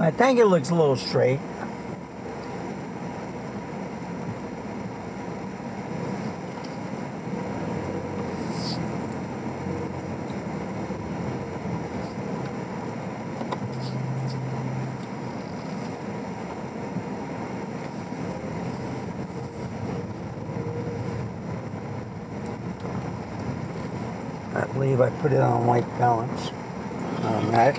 I think it looks a little straight. I believe I put it on white balance on that.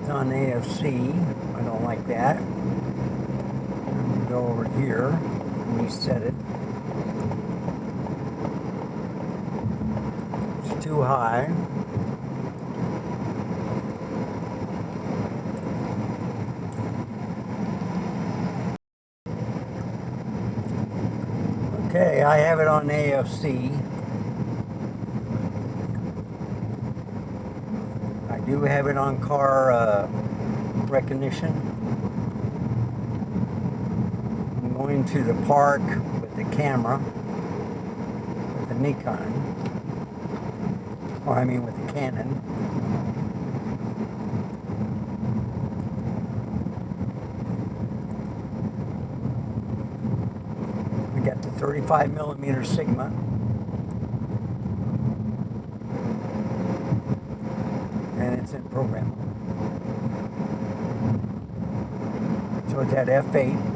On AFC, I don't like that. I'm going to go over here and reset it. It's too high. Okay, I have it on AFC. I do have it on car recognition. I'm going to the park with the camera, with the Nikon, or I mean with the Canon. We got the 35mm Sigma. And it's in program. So it's at f8.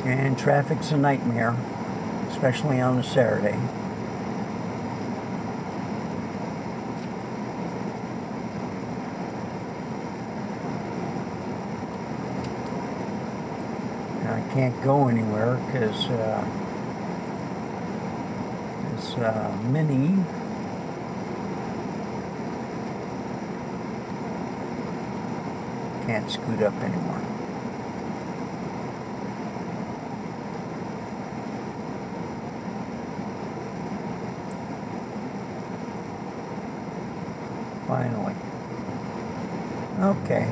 And traffic's a nightmare, especially on a Saturday. I can't go anywhere because this Mini can't scoot up anymore. Finally. Okay.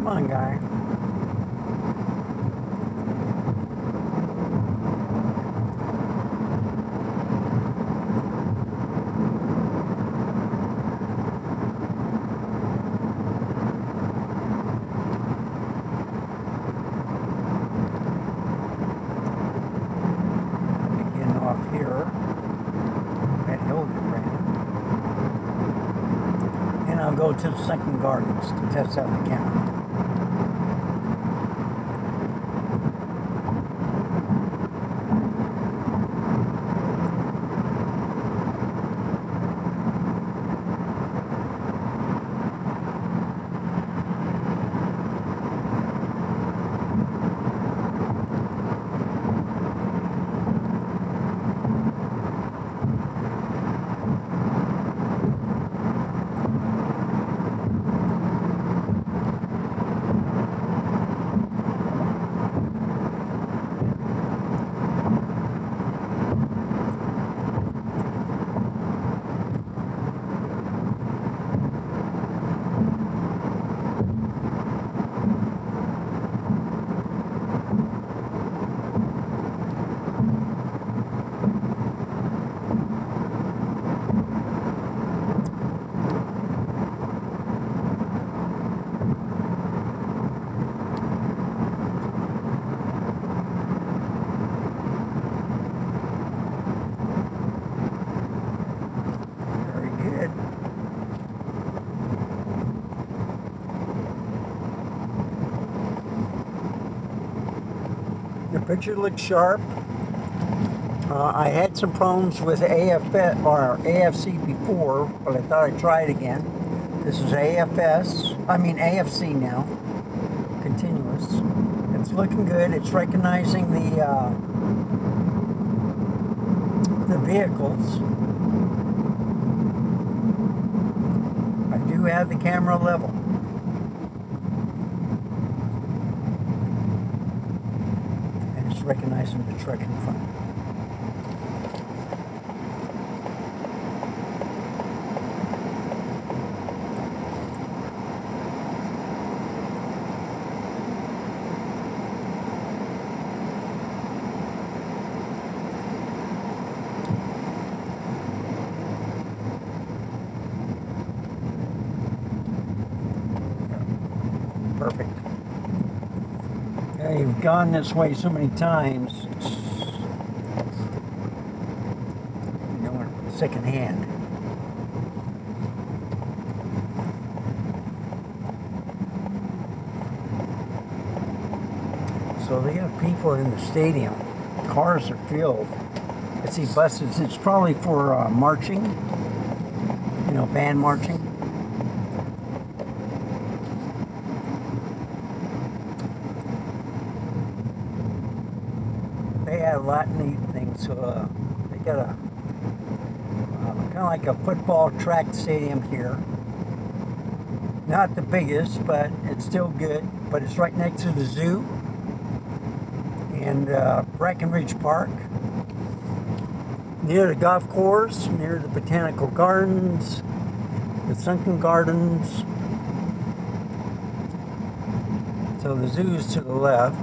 on, guy. Begin off here at Hildebrand. And I'll go to the Sunken Gardens to test out the camera. The picture looks sharp. I had some problems with AFC before, but I thought I'd try it again. This is AFC now, continuous. It's looking good. It's recognizing the vehicles. I do have the camera level. Recognizing the truck in front. Perfect. You've gone this way so many times, it's, second hand. So they have people in the stadium. Cars are filled. I see buses. It's probably for marching, band marching. They had a lot of neat things. They got a kind of like a football track stadium here. Not the biggest, but it's still good. But it's right next to the zoo and Breckenridge Park, near the golf course, near the botanical gardens, the Sunken Gardens. So the zoo is to the left.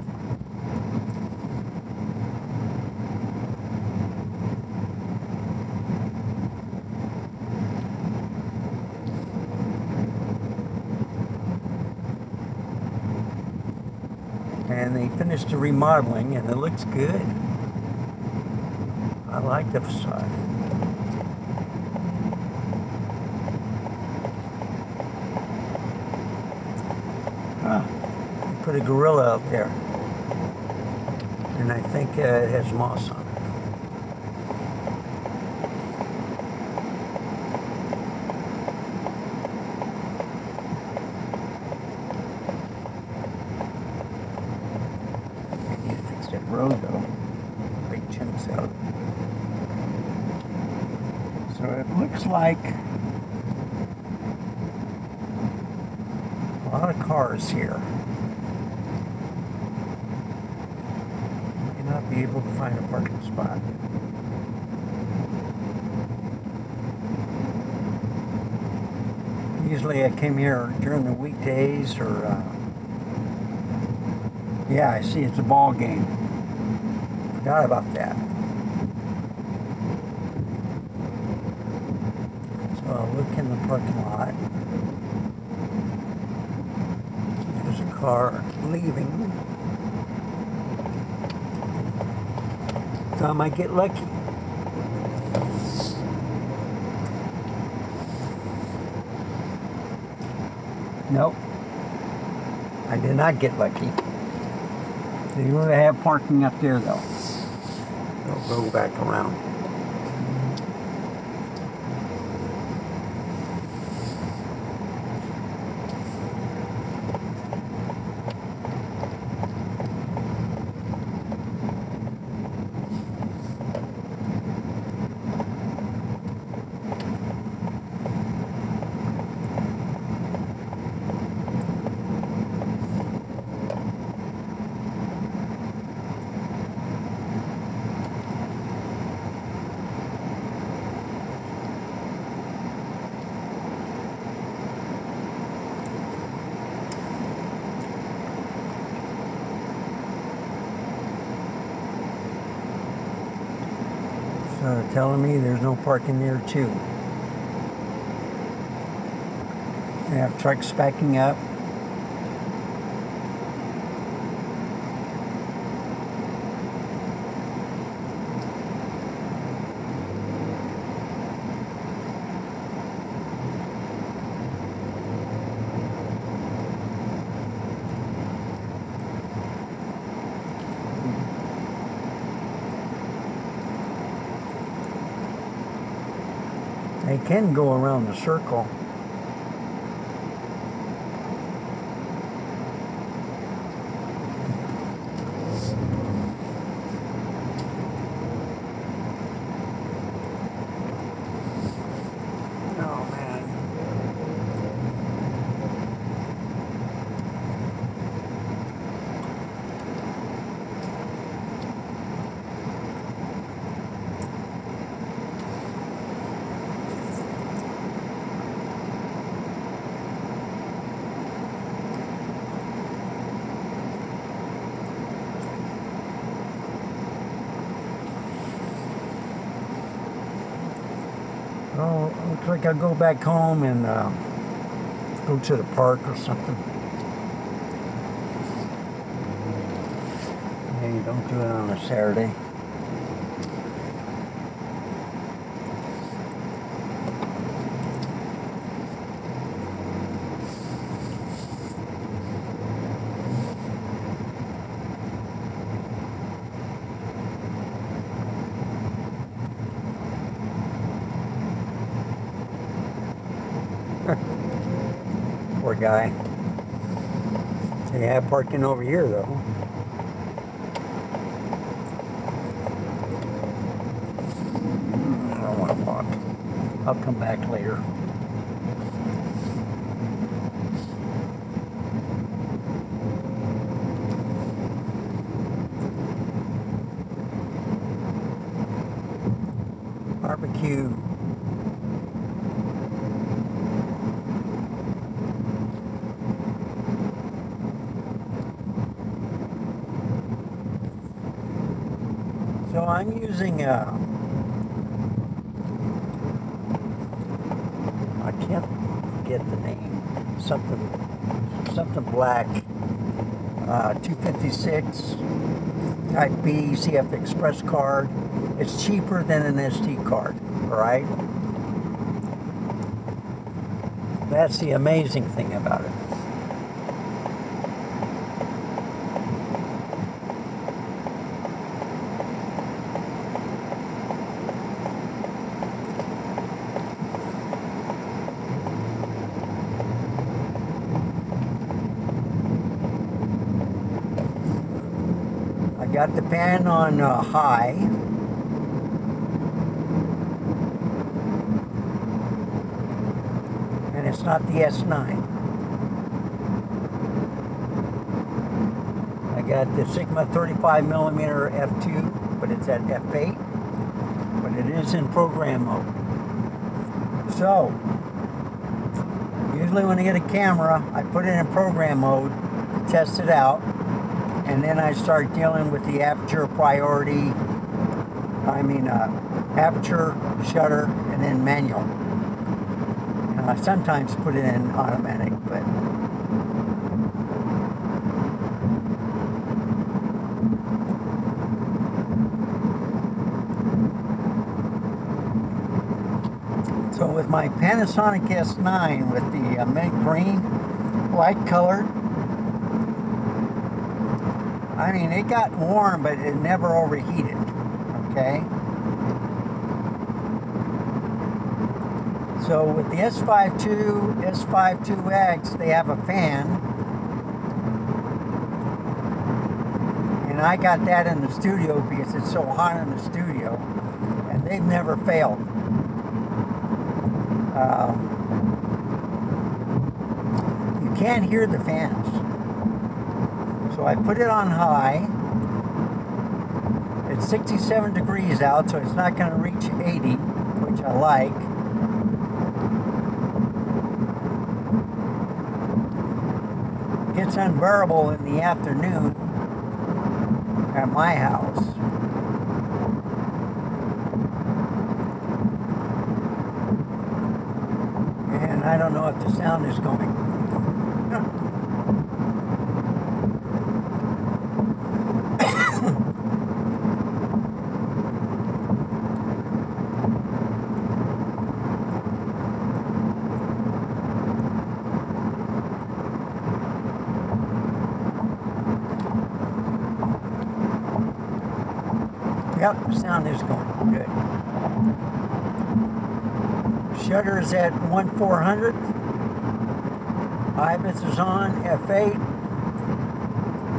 And they finished the remodeling, and it looks good. I like the facade. They put a gorilla out there, and I think it has moss on it. Road though, big chunks out. So it looks like a lot of cars here. May not be able to find a parking spot. Usually I came here during the weekdays or Yeah, I see it's a ball game. Forgot about that. So I'll look in the parking lot. There's a car leaving. So I might get lucky. Nope. I did not get lucky. They really have parking up there though. They'll go back around. So telling me there's no parking there too. They have trucks backing up. They can go around the circle. Oh man. Oh, looks like I'll go back home and go to the park or something. Hey, don't do it on a Saturday. Poor guy. They have parking over here though. I don't want to walk. I'll come back later. Barbecue. So I'm using I can't forget the name. Something black. 256 Type B CF Express card. It's cheaper than an SD card. All right. That's the amazing thing about it. I got the fan on high. And it's not the S9. I got the Sigma 35mm f2, but it's at f8. But it is in program mode. So, usually when I get a camera, I put it in program mode to test it out. And then I start dealing with the aperture priority, aperture, shutter, and then manual. I sometimes put it in automatic, but so with my Panasonic S9 with the mint green, light colored, it got warm, but it never overheated, okay? So with the S5 II, S5 IIX, they have a fan. And I got that in the studio because it's so hot in the studio. And they've never failed. You can't hear the fans. So I put it on high. It's 67 degrees out, so it's not going to reach 80, which I like. It's unbearable in the afternoon at my house. And I don't know if the sound is going. Yep, the sound is going good. Shutter is at 1/400. IBIS is on, f8,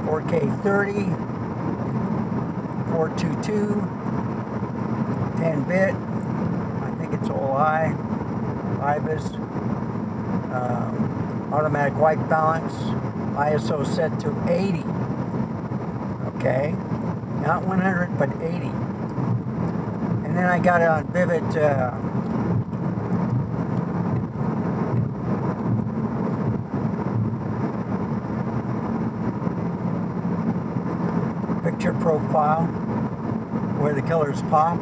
4K 30, 422, 10-bit. I think it's OI, IBIS. Automatic white balance. ISO set to 80. Okay. Not 100, but 80. And then I got it on Vivid picture profile, where the colors pop.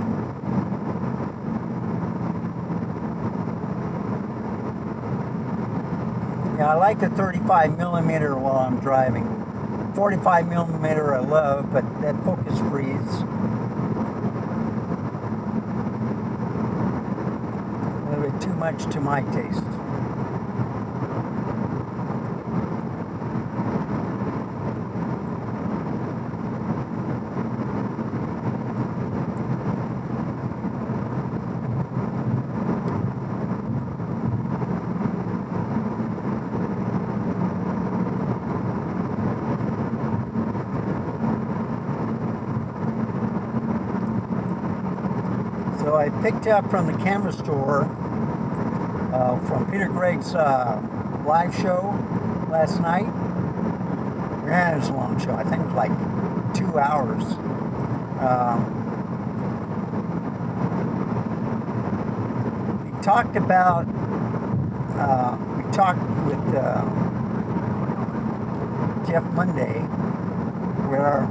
Yeah, I like the 35mm while I'm driving. 45mm I love, but that focus freeze. A little bit too much to my taste. So I picked up from the camera store, from Peter Gregg's live show last night. Yeah, it was a long show. I think it was like 2 hours. We talked about, we talked with Jeff Monday, where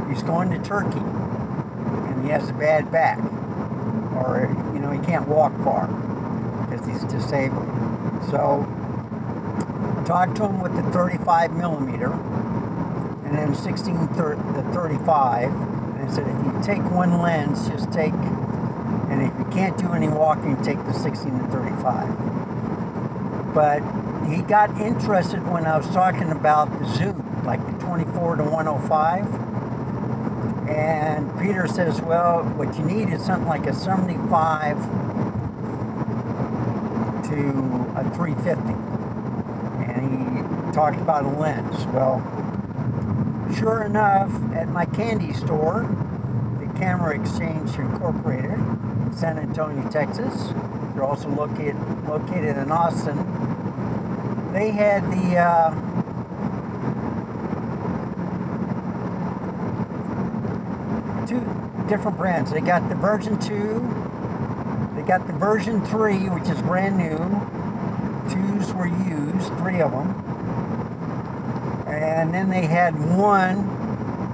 he's going to Turkey. He has a bad back, or he can't walk far because he's disabled. So talked to him with the 35mm and then 16-35, and I said, if you take one lens, just take, and if you can't do any walking, take the 16-35. But he got interested when I was talking about the zoom, like the 24-105. And Peter says, well, what you need is something like a 75 to a 350. And he talked about a lens. Well, sure enough, at my candy store, the Camera Exchange Incorporated in San Antonio, Texas, they're also located in Austin, they had the two different brands. They got the version 2, they got the version 3, which is brand new. 2s were used, 3 of them. And And then they had one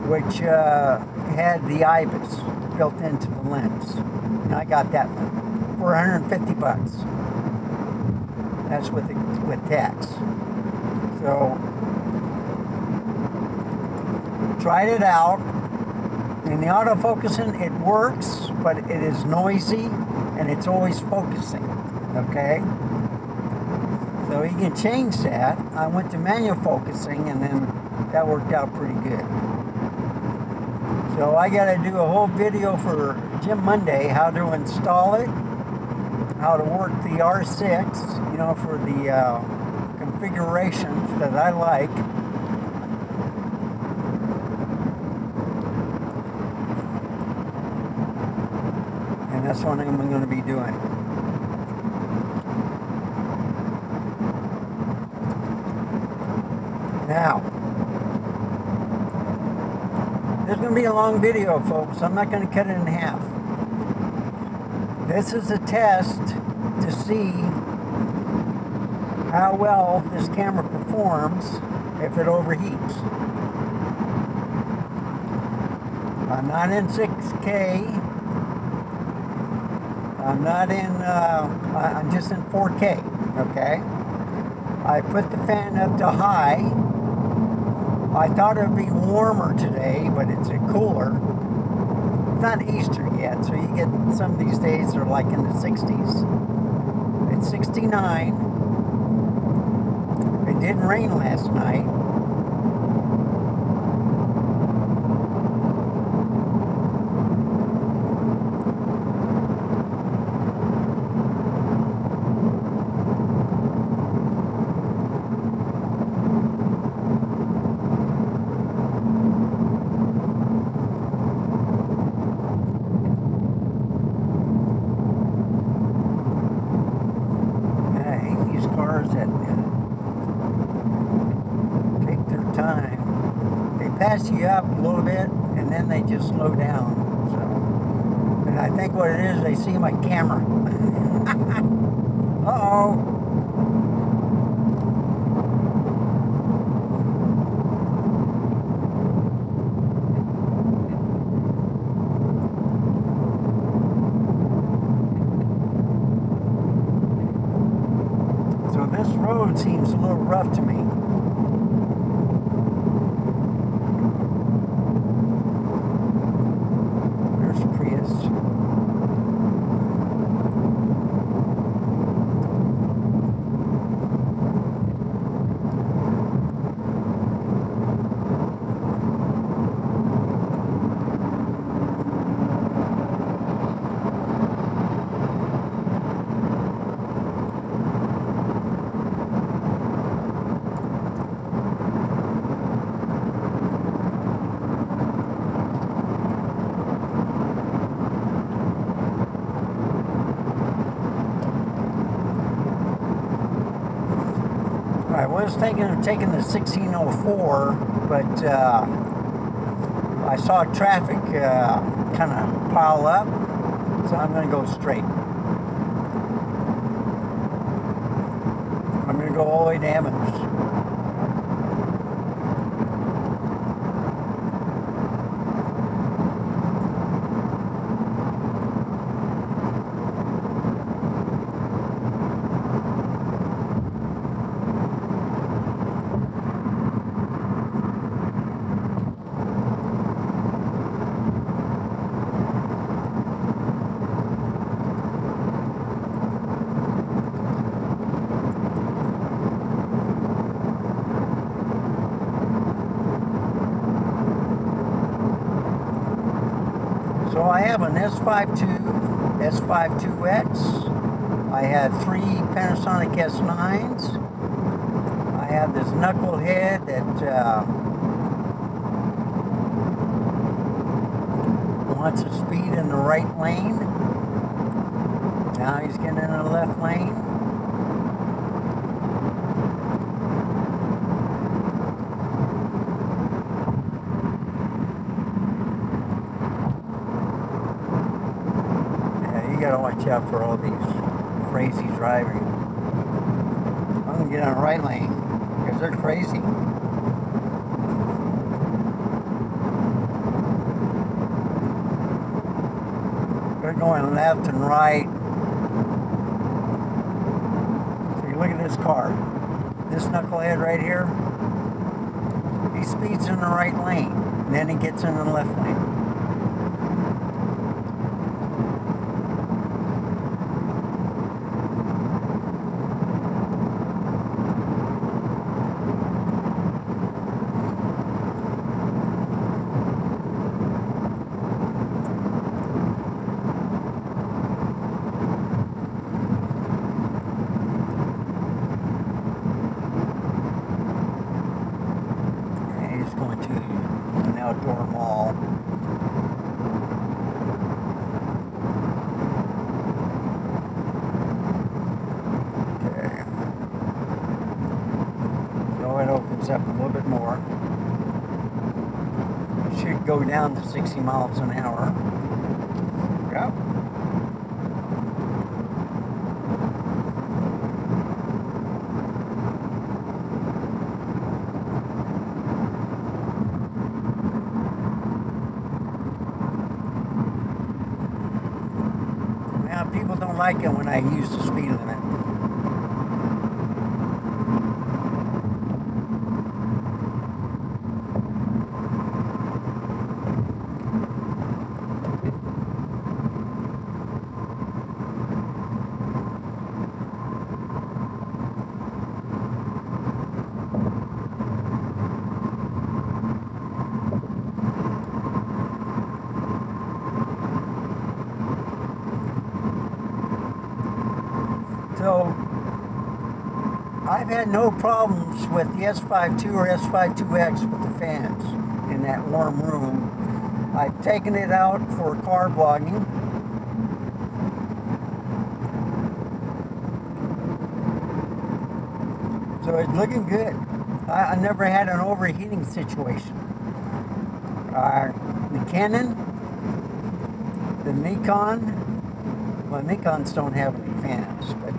which had the IBIS built into the lens. And I got that one for 150 bucks. That's with tax. So tried it out. In the autofocusing, it works, but it is noisy and it's always focusing. Okay? So you can change that. I went to manual focusing and then that worked out pretty good. So I got to do a whole video for Jim Monday, how to install it, how to work the R6, you know, for the configurations that I like. And that's what I'm going to be doing. Now, this is going to be a long video, folks. I'm not going to cut it in half. This is a test to see how well this camera performs if it overheats. I'm not in 6K. I'm not in, I'm just in 4K, okay? I put the fan up to high. I thought it would be warmer today, but it's a cooler. It's not Easter yet, so you get some of these days are like in the 60s. It's 69. It didn't rain last night. That take their time. They pass you up a little bit and then they just slow down. So, and I think what it is, they see my camera. Uh-oh. So this road seems a little rough to me. There's Prius. I was thinking of taking the 1604, but I saw traffic kind of pile up, so I'm going to go straight. I'm going to go all the way to Evans. So I have an S52X. I had 3 Panasonic S9s. I have this knucklehead that wants to speed in the right lane. Now he's getting in the left lane. You gotta watch out for all these crazy driving. I'm gonna get on the right lane because they're crazy. going left and right. So you look at this car. This knucklehead right here, he speeds in the right lane, and then he gets in the left lane. Going to an outdoor mall. Okay. So it opens up a little bit more. Should go down to 60 miles an hour. Yep. People don't like it when I use the speed limit. So I've had no problems with the S52 or S52X with the fans in that warm room. I've taken it out for car vlogging. So it's looking good. I never had an overheating situation. The Canon, the Nikon, well, Nikons don't have any fans, but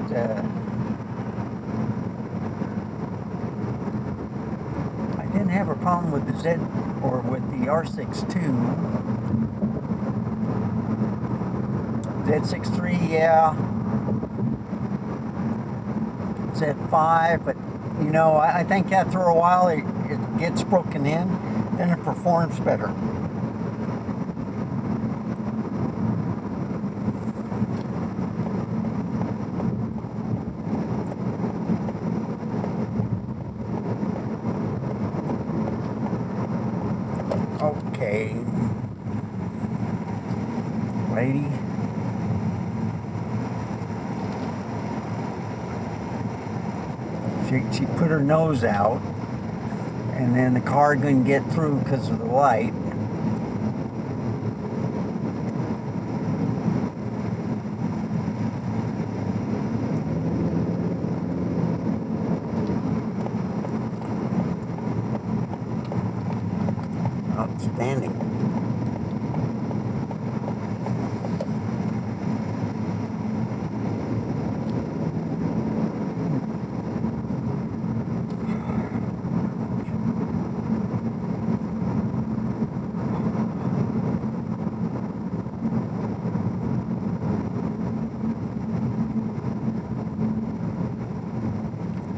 I didn't have a problem with the Z or with the R6 II. Z6 III, yeah. Z5, but you know, I think after a while it gets broken in, then it performs better. Okay, lady. She put her nose out, and then the car couldn't get through because of the light. Outstanding.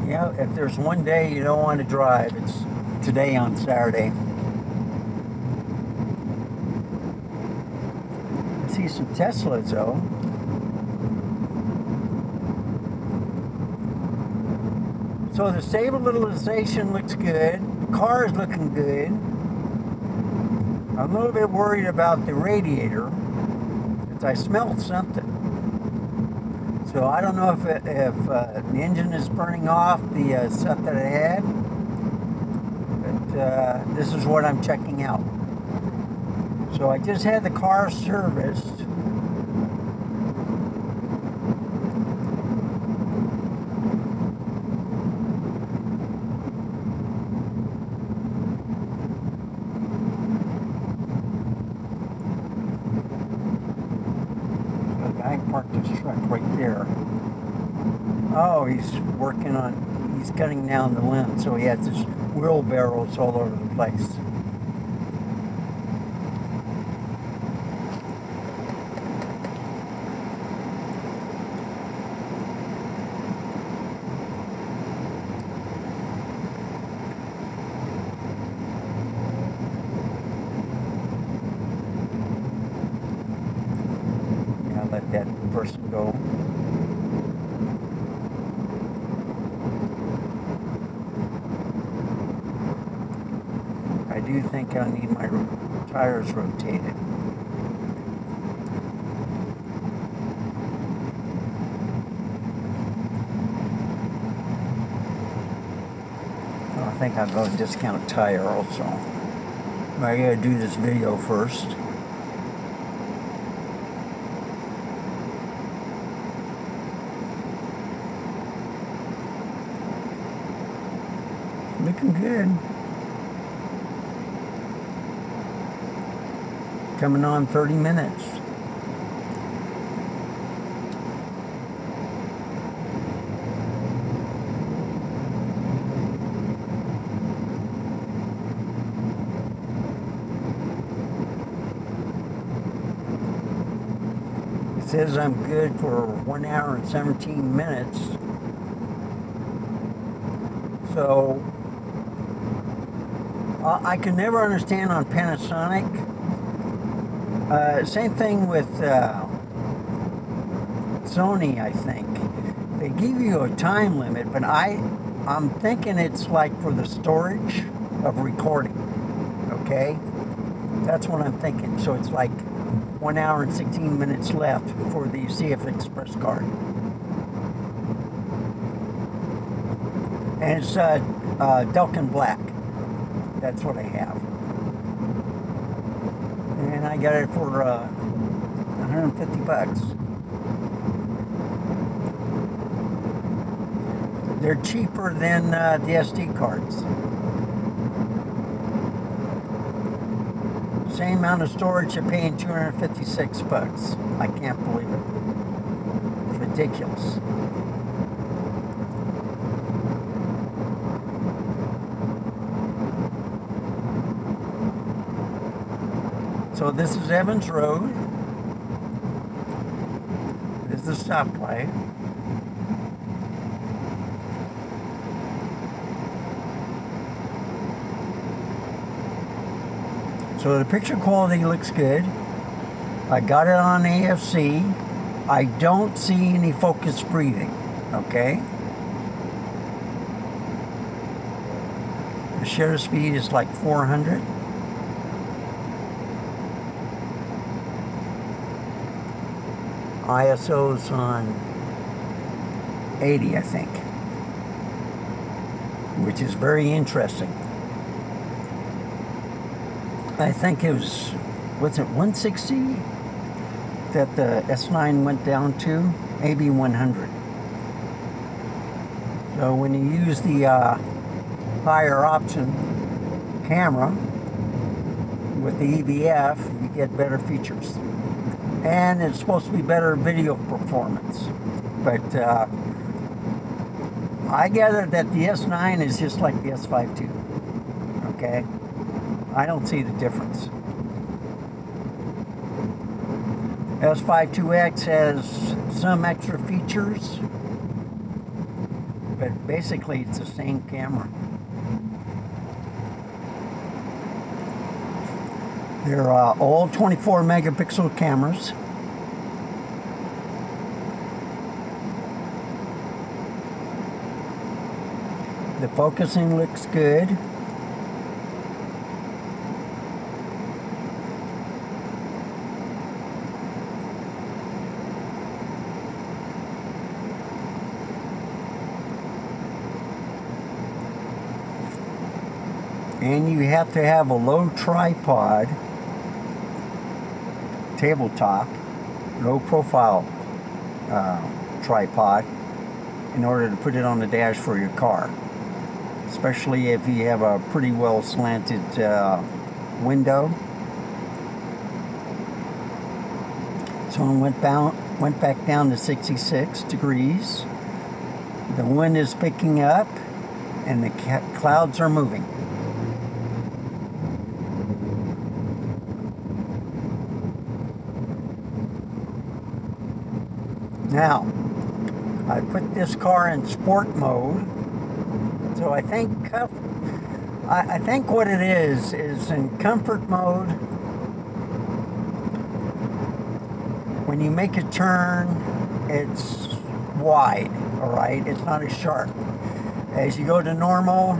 Yeah, if there's one day you don't want to drive, it's today on Saturday. I see some Teslas though. So the stabilization looks good. The car is looking good. I'm a little bit worried about the radiator, because I smelled something. So I don't know if the engine is burning off the stuff that I had, but this is what I'm checking out. So I just had the car serviced. The guy parked his truck right there. Oh, he's working on, he's cutting down the limb, so he has his wheelbarrows all over the place. person go. I do think I need my tires rotated. I think I'll go discount tire also. I gotta do this video first. Looking good. Coming on 30 minutes. It says I'm good for 1 hour and 17 minutes. So I can never understand on Panasonic. Same thing with Sony, I think. They give you a time limit, but I'm thinking it's like for the storage of recording. Okay? That's what I'm thinking. So it's like 1 hour and 16 minutes left for the CF Express card. And it's Delkin Black. That's what I have. And I got it for 150 bucks. They're cheaper than the SD cards. Same amount of storage, you're paying 256 bucks. I can't believe it. It's ridiculous. So this is Evans Road. This is the stoplight. So the picture quality looks good. I got it on AFC. I don't see any focus breathing, okay? The shutter speed is like 400. ISO's on 80, I think, which is very interesting. I think it was 160 that the S9 went down to? Maybe 100. So when you use the higher option camera with the EVF, you get better features. And it's supposed to be better video performance. But I gather that the S9 is just like the S5 II. Okay? I don't see the difference. S5 IIX has some extra features, but basically it's the same camera. They're all 24 megapixel cameras. The focusing looks good. And you have to have a low tripod, tabletop, low profile tripod in order to put it on the dash for your car. Especially if you have a pretty well slanted window. So I went back down to 66 degrees. The wind is picking up and the clouds are moving. Now, I put this car in sport mode, so I think what it is in comfort mode, when you make a turn, it's wide, all right? It's not as sharp. As you go to normal,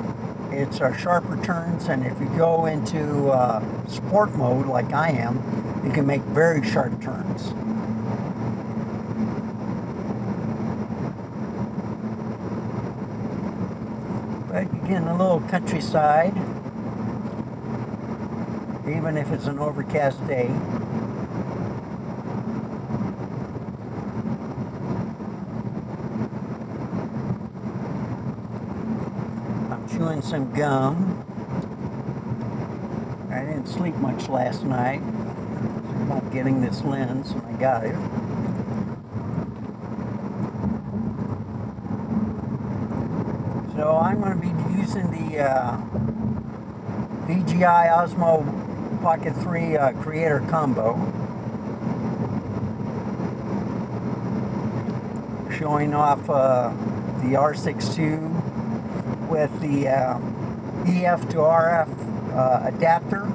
it's sharper turns, and if you go into sport mode like I am, you can make very sharp turns. But you get in a little countryside, even if it's an overcast day. I'm chewing some gum. I didn't sleep much last night. It's about getting this lens, and I got it. So I'm going to be using the DJI Osmo Pocket 3 Creator Combo, showing off the R6 II with the EF to RF adapter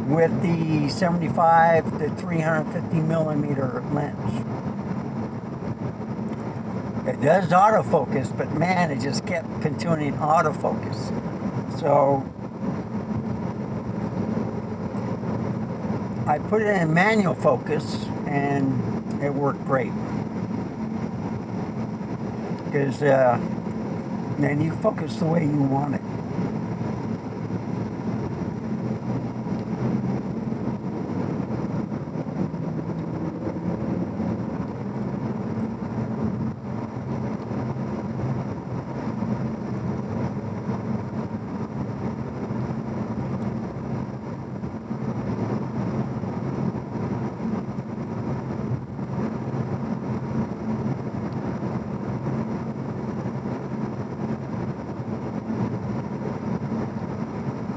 with the 75 to 350 millimeter lens. It does autofocus, but man, it just kept continuing autofocus. So I put it in manual focus, and it worked great. Because then you focus the way you want it.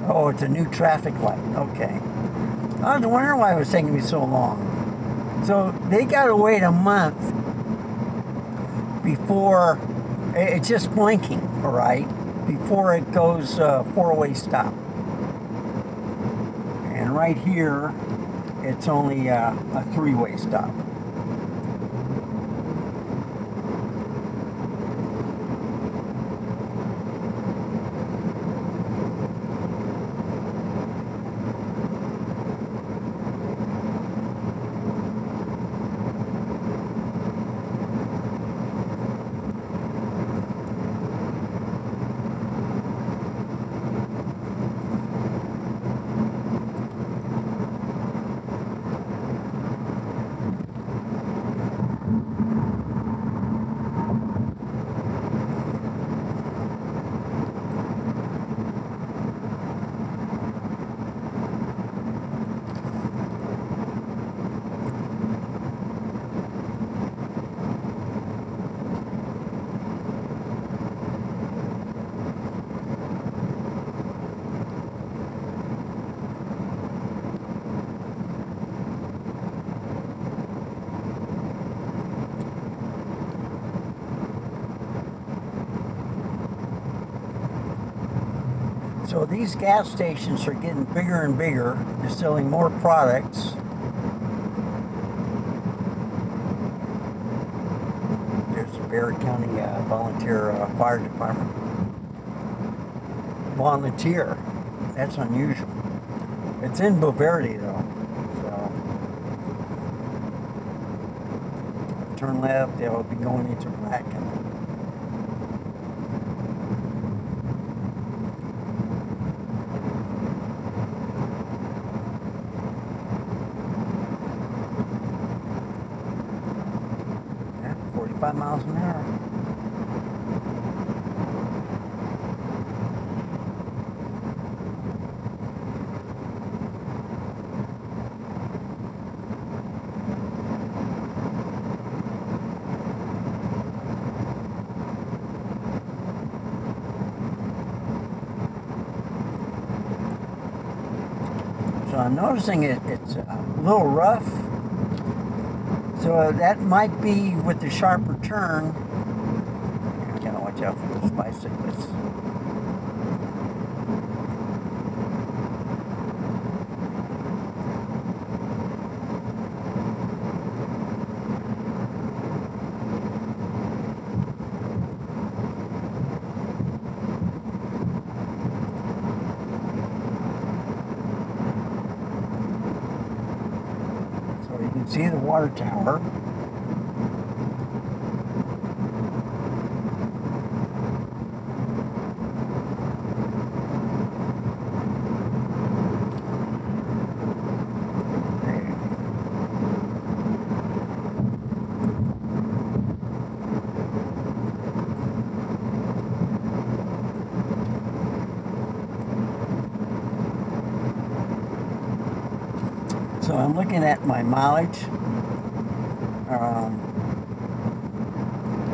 Oh, it's a new traffic light. Okay. I was wondering why it was taking me so long. So they got to wait a month before it's just blinking, all right, before it goes four-way stop. And right here, it's only a three-way stop. So these gas stations are getting bigger and bigger. They're selling more products. There's the Barrett County Volunteer Fire Department. Volunteer. That's unusual. It's in Boverde though. So turn left, they'll be going into Bracken. Yeah, 45 miles an hour. So I'm noticing it's a little rough. So that might be with the sharper turn. You gotta watch out for those bicyclists. see the water tower. So I'm looking at my mileage.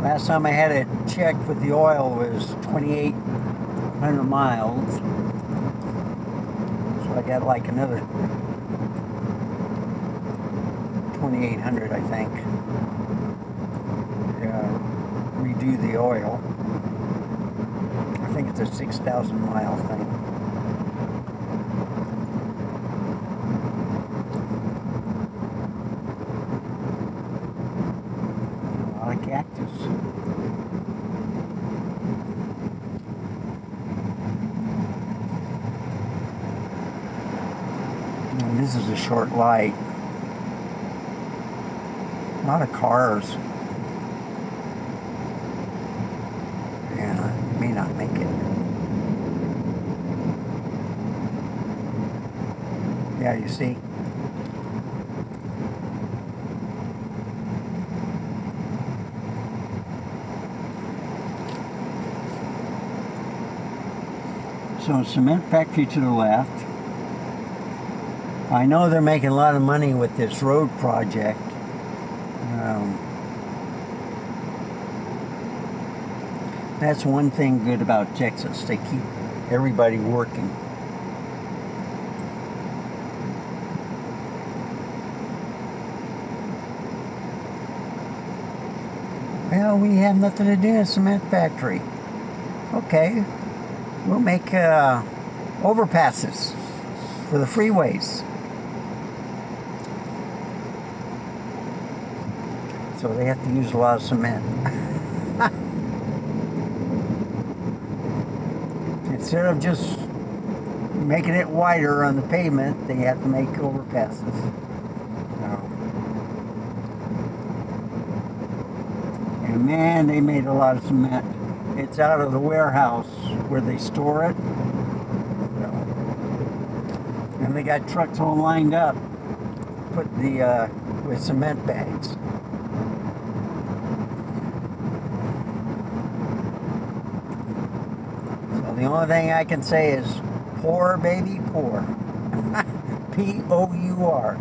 Last time I had it checked with the oil was 2,800 miles. So I got like another 2,800, I think. Redo the oil. I think it's a 6,000 mile thing. Cactus. And this is a short light. A lot of cars. Yeah, may not make it. Yeah, you see. So cement factory to the left. I know they're making a lot of money with this road project. That's one thing good about Texas. They keep everybody working. Well, we have nothing to do in a cement factory. Okay. We'll make overpasses for the freeways. So they have to use a lot of cement. Instead of just making it wider on the pavement, they have to make overpasses. And man, they made a lot of cement. It's out of the warehouse where they store it. And they got trucks all lined up, with cement bags. So the only thing I can say is, pour, baby, pour. P-O-U-R.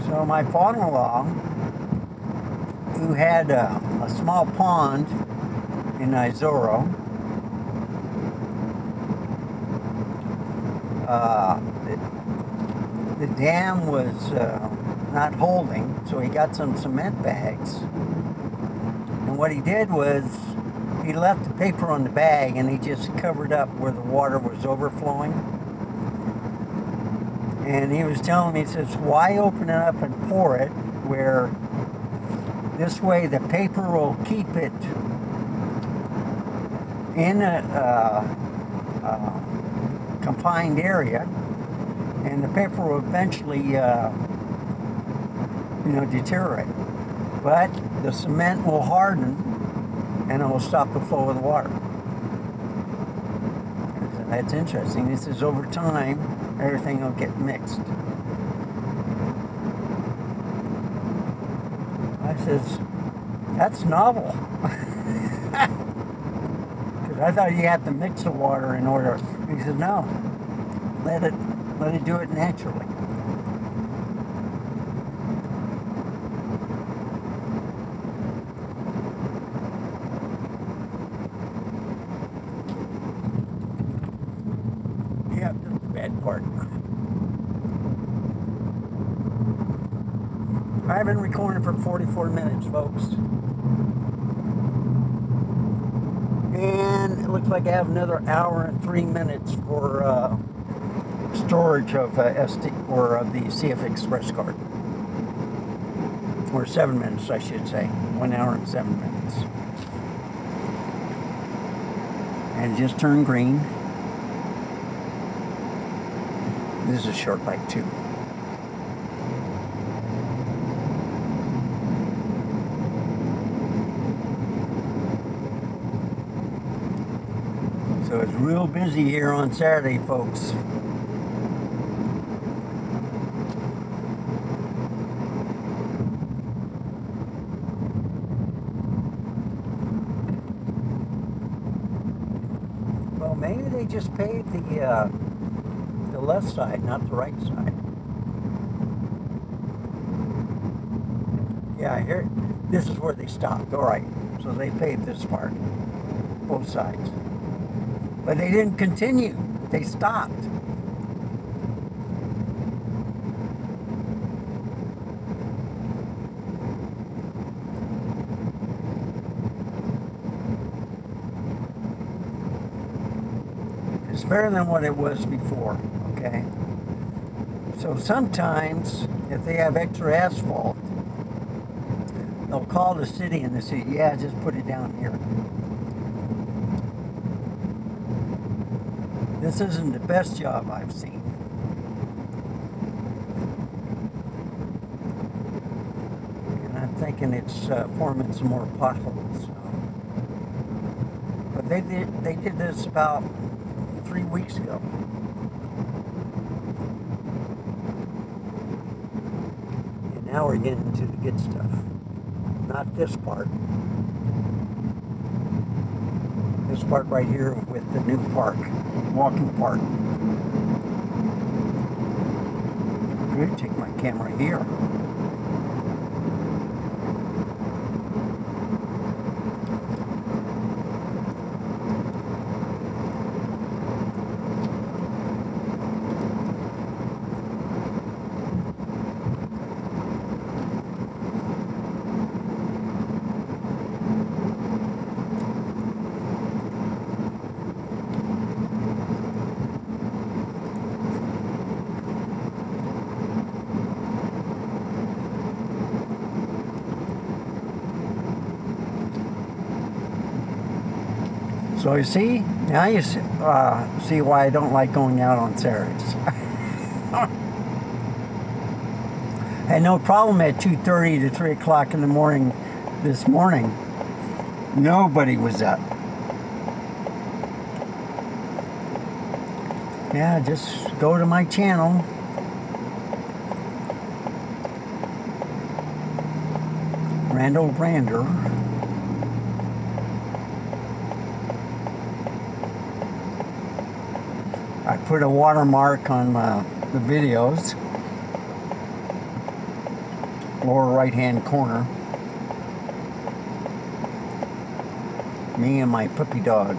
So my father-in-law, who had a small pond in Isoro, the dam was not holding, so he got some cement bags. And what he did was, he left the paper on the bag and he just covered up where the water was overflowing. And he was telling me, he says, why open it up and pour it, where this way the paper will keep it in a confined area, and the paper will eventually deteriorate. But the cement will harden and it will stop the flow of the water. That's interesting. This is over time, everything will get mixed. I says, that's novel. Because I thought you had to mix the water in order. He said, no, let it do it naturally. Yeah, that's the bad part. I've been recording for 44 minutes, folks. And it looks like I have another hour and 3 minutes for storage of SD or of the CF Express card. Or 7 minutes, I should say. 1 hour and 7 minutes. And it just turned green. This is a short bike too. So it's real busy here on Saturday, folks. Well, maybe they just paved the left side, not the right side. Yeah, here, this is where they stopped. All right, so they paved this part, both sides. But they didn't continue. They stopped. It's better than what it was before, okay? So sometimes, if they have extra asphalt, they'll call the city and they say, yeah, just put it down here. This isn't the best job I've seen. And I'm thinking it's forming some more potholes. But they did this about 3 weeks ago. And now we're getting to the good stuff. Not this part. This part right here with the new park, walking park. Good, take my camera here. So you see, now you see why I don't like going out on Saturdays. I had no problem at 2:30 to 3 o'clock in the morning this morning. Nobody was up. Yeah, just go to my channel. Randall Brander. I put a watermark on the videos, lower right hand corner. Me and my puppy dog.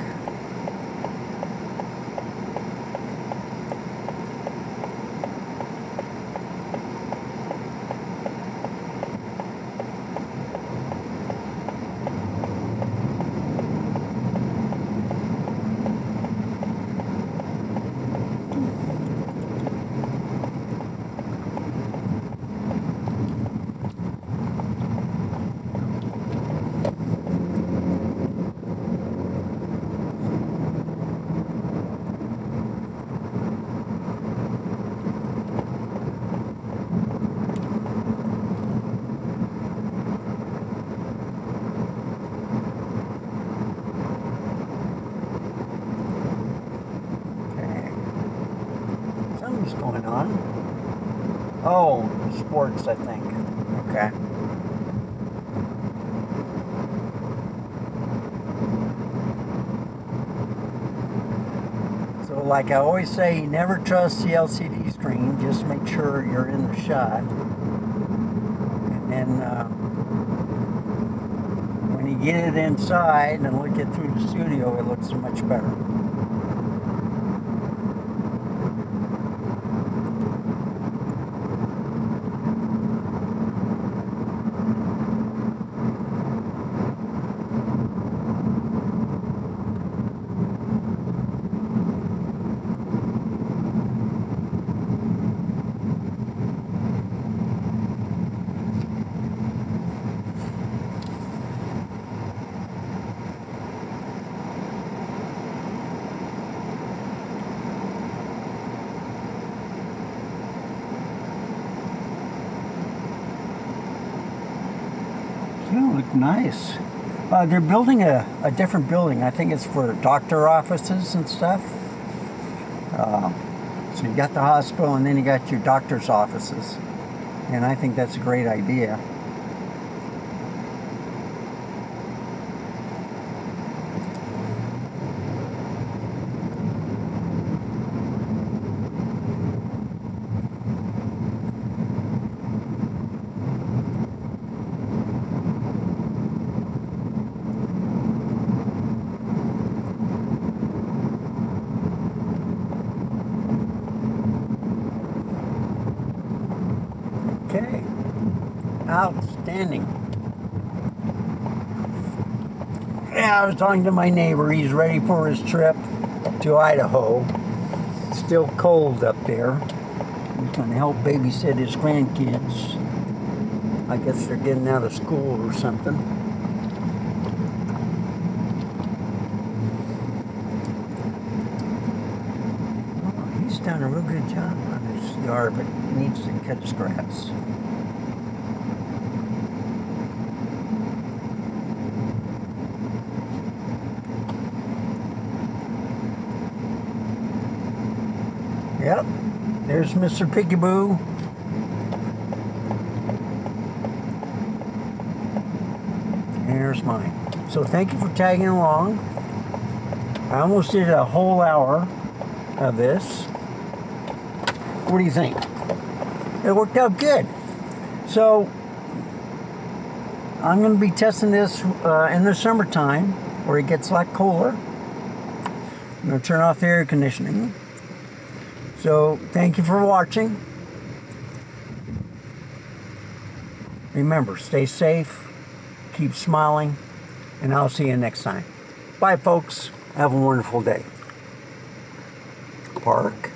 Something's going on. Oh, sports, I think. Okay. So like I always say, never trust the LCD screen. Just make sure you're in the shot. And then when you get it inside and look it through the studio, it looks much better. look nice. They're building a different building. I think it's for doctor offices and stuff. So you got the hospital and then you got your doctor's offices. And I think that's a great idea. Okay, outstanding. Yeah, I was talking to my neighbor. He's ready for his trip to Idaho. It's still cold up there. He's going to help babysit his grandkids. I guess they're getting out of school or something. Oh, he's done a real good job on his yard, but he needs to cut his grass. Yep, there's Mr. Peekaboo. And here's mine. So thank you for tagging along. I almost did a whole hour of this. What do you think? It worked out good. So I'm going to be testing this in the summertime where it gets a lot cooler. I'm going to turn off the air conditioning. So thank you for watching. Remember, stay safe, keep smiling, and I'll see you next time. Bye, folks. Have a wonderful day. Park.